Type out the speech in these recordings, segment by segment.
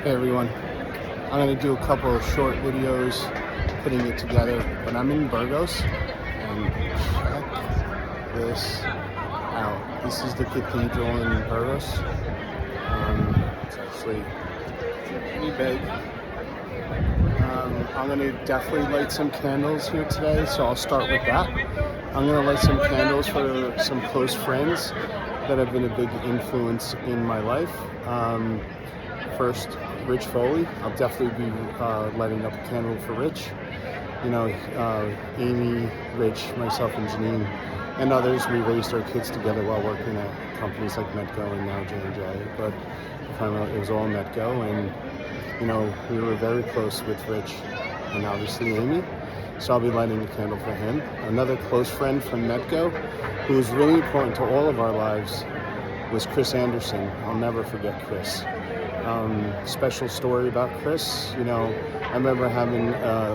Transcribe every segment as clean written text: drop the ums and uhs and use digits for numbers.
Hey everyone, I'm going to do a couple of short videos putting it together, but I'm in Burgos, and check this out. This is the Cathedral in Burgos. It's actually pretty big. I'm going to definitely light some candles here today, so I'll start with that. I'm going to light some candles for some close friends that have been a big influence in my life. First, Rich Foley. I'll definitely be lighting up a candle for Rich. You know, Amy, Rich, myself, and Janine, and others. We raised our kids together while working at companies like Metco and now J&J. But it was all Metco, and you know, we were very close with Rich and obviously Amy. So I'll be lighting a candle for him. Another close friend from Metco, who was really important to all of our lives, was Chris Anderson. I'll never forget Chris. Special story about Chris. You know, I remember having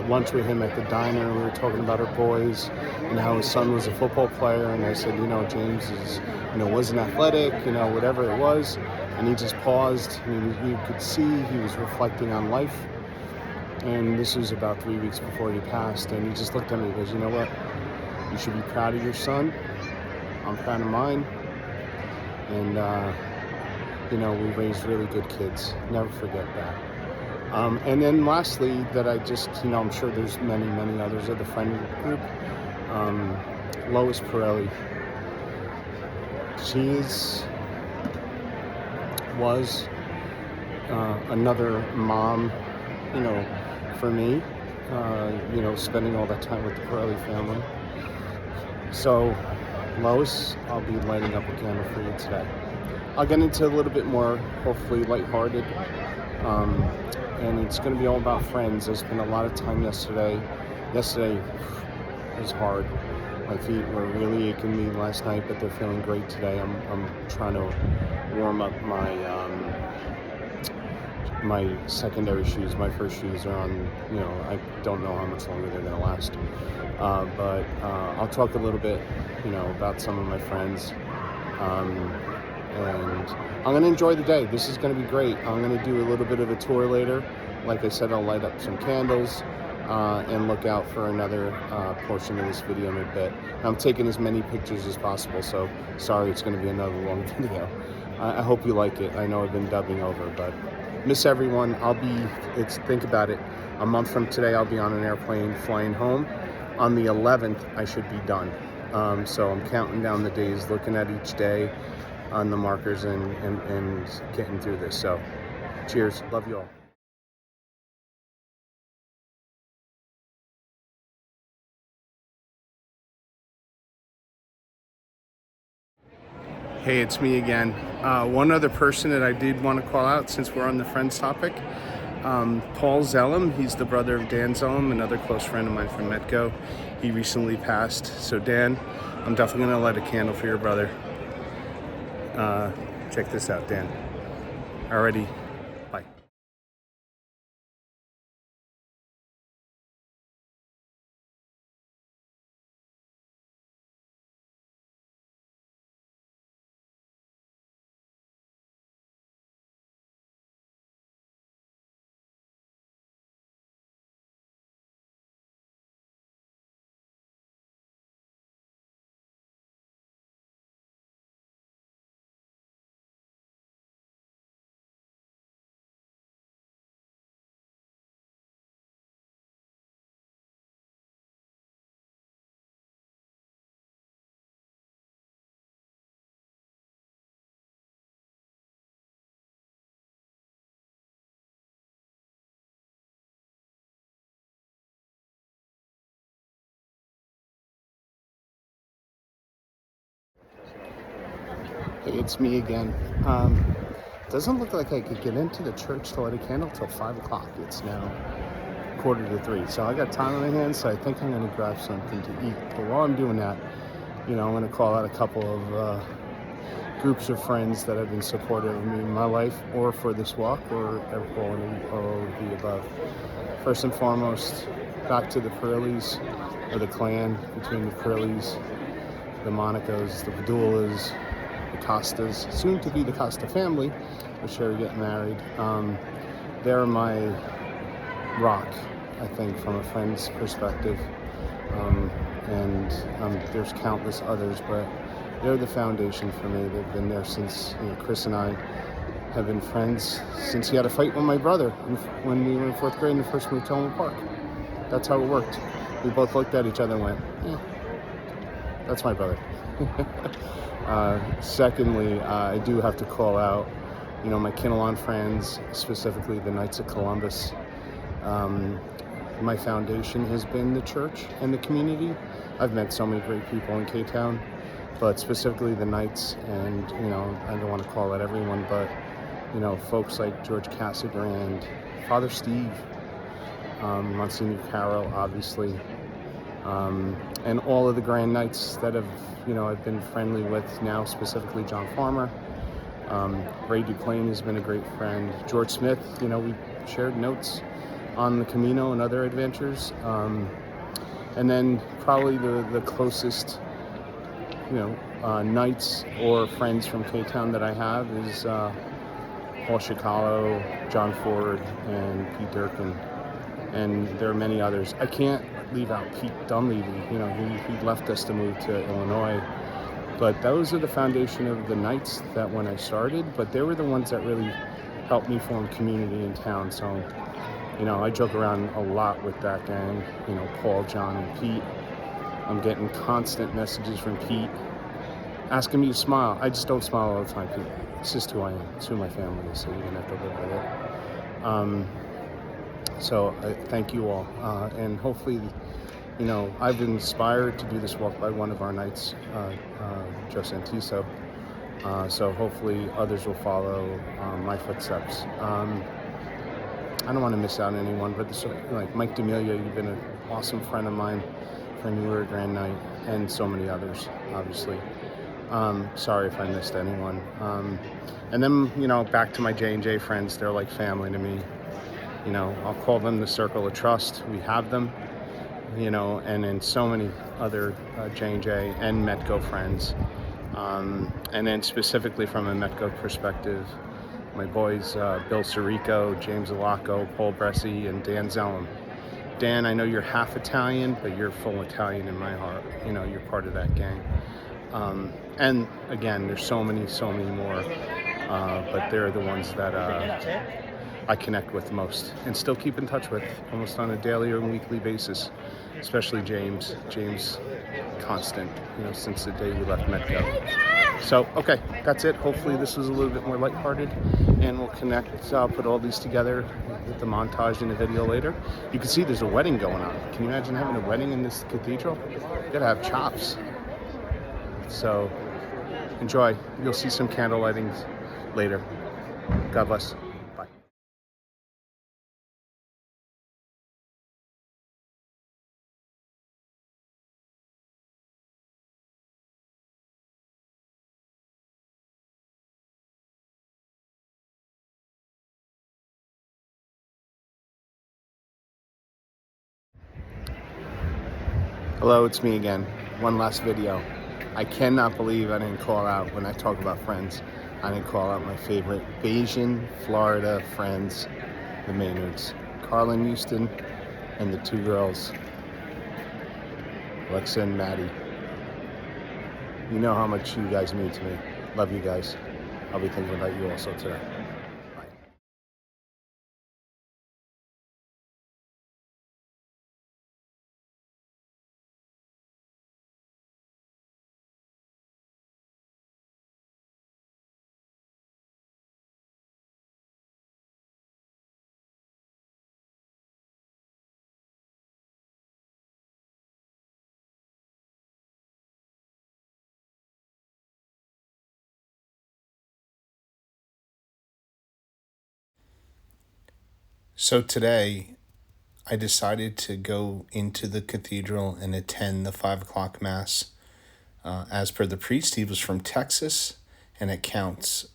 lunch with him at the diner. We were talking about our boys and how his son was a football player. And I said, you know, James is, you know, wasn't athletic, you know, whatever it was. And he just paused. And you could see he was reflecting on life. And this was about 3 weeks before he passed. And he just looked at me and goes, you know what? You should be proud of your son. I'm proud of mine. And, you know, we raised really good kids. Never forget that. And then lastly, that I just, you know, I'm sure there's many, many others of the friend group. Lois Pirelli. She was another mom, you know, for me, you know, spending all that time with the Pirelli family. So, Lois, I'll be lighting up a candle for you today. I'll get into a little bit more, hopefully lighthearted, and it's going to be all about friends. I spent a lot of time yesterday. Yesterday was hard. My feet were really aching me last night, but they're feeling great today. I'm trying to warm up my secondary shoes. My first shoes are on, you know, I don't know how much longer they're going to last. But I'll talk a little bit, you know, about some of my friends. And I'm going to enjoy the day. This is going to be great. I'm going to do a little bit of a tour later. Like I said, I'll light up some candles and look out for another portion of this video in a bit. I'm taking as many pictures as possible, so sorry it's going to be another long video. I hope you like it. I know I've been dubbing over, but miss everyone. Think about it. A month from today, I'll be on an airplane flying home. On the 11th, I should be done. So I'm counting down the days, looking at each day on the markers and getting through this. So cheers. Love you all. Hey, it's me again. One other person that I did want to call out since we're on the friends topic, Paul Zellum. He's the brother of Dan Zellum, another close friend of mine from Metco. He recently passed. So Dan, I'm definitely going to light a candle for your brother. Check this out, Dan. Alrighty, bye. Hey, it's me again. Doesn't look like I could get into the church to light a candle till 5 o'clock. It's now 2:45. So I got time on my hands, so I think I'm going to grab something to eat. But while I'm doing that, you know, I'm going to call out a couple of groups of friends that have been supportive of me in my life or for this walk or all of the above. First and foremost, back to the Pirellis, or the clan between the Pirellis, the Monacos, the Padulas, the Costas, soon to be the Costa family, which are getting married. they're my rock, I think, from a friend's perspective. And there's countless others, but they're the foundation for me. They've been there since, Chris and I have been friends since he had a fight with my brother when we were in 4th grade and first moved to Elmwood Park. That's how it worked. We both looked at each other and went, that's my brother. Secondly, I do have to call out, my Kinnelon friends, specifically the Knights of Columbus. My foundation has been the church and the community. I've met so many great people in K-Town, but specifically the Knights, and I don't want to call out everyone, but folks like George Casagrand, Father Steve, Monsignor Carroll, obviously, and all of the Grand Knights that I've been friendly with now, specifically John Farmer. Ray Duplain has been a great friend. George Smith, we shared notes on the Camino and other adventures. And then probably the closest, Knights or friends from K-Town that I have is Paul Chicalo, John Ford, and Pete Durkin. And there are many others. I can't leave out Pete Dunleavy. He left us to move to Illinois. But those are the foundation of the Knights that when I started, but they were the ones that really helped me form community in town. So, I joke around a lot with that gang, Paul, John, and Pete. I'm getting constant messages from Pete asking me to smile. I just don't smile all the time, Pete. It's just who I am. It's who my family is, so you're going to have to live with it. So thank you all. And hopefully, I've been inspired to do this walk by one of our Knights, Joe Santiso. So hopefully others will follow my footsteps. I don't want to miss out on anyone, but like Mike D'Amelia, you've been an awesome friend of mine from you were a Grand Knight, and so many others, obviously. Sorry if I missed anyone. And then, back to my J&J friends, they're like family to me. I'll call them the Circle of Trust. We have them, and then so many other J&J and Metco friends. And then specifically from a Metco perspective, my boys, Bill Sirico, James Alaco, Paul Bressi, and Dan Zellum. Dan, I know you're half Italian, but you're full Italian in my heart. You're part of that gang. And again, there's so many more, but they're the ones that I connect with most and still keep in touch with almost on a daily or weekly basis, especially James. James, constant, since the day we left Metco. So, okay, that's it. Hopefully this was a little bit more lighthearted, and we'll connect. I'll put all these together with the montage in the video later. You can see there's a wedding going on. Can you imagine having a wedding in this cathedral? You gotta have chops. So, enjoy. You'll see some candle lightings later. God bless. Bye. Hello, it's me again. One last video. I cannot believe I didn't call out, when I talk about friends, I didn't call out my favorite Bayesian, Florida friends, the Maynards. Carlin Houston and the two girls, Alexa and Maddie. You know how much you guys mean to me. Love you guys. I'll be thinking about you also today. Bye. So today, I decided to go into the cathedral and attend the 5 o'clock Mass. As per the priest, he was from Texas, and it counts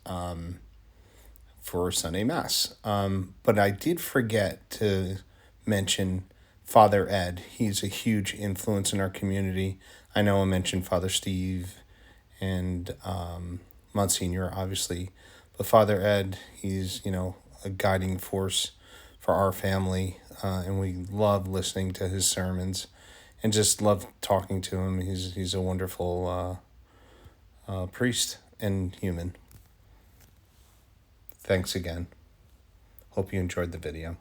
for Sunday Mass. But I did forget to mention Father Ed. He's a huge influence in our community. I know I mentioned Father Steve and Monsignor, obviously. But Father Ed, he's, a guiding force for our family, and we love listening to his sermons, and just love talking to him. He's a wonderful priest and human. Thanks again. Hope you enjoyed the video.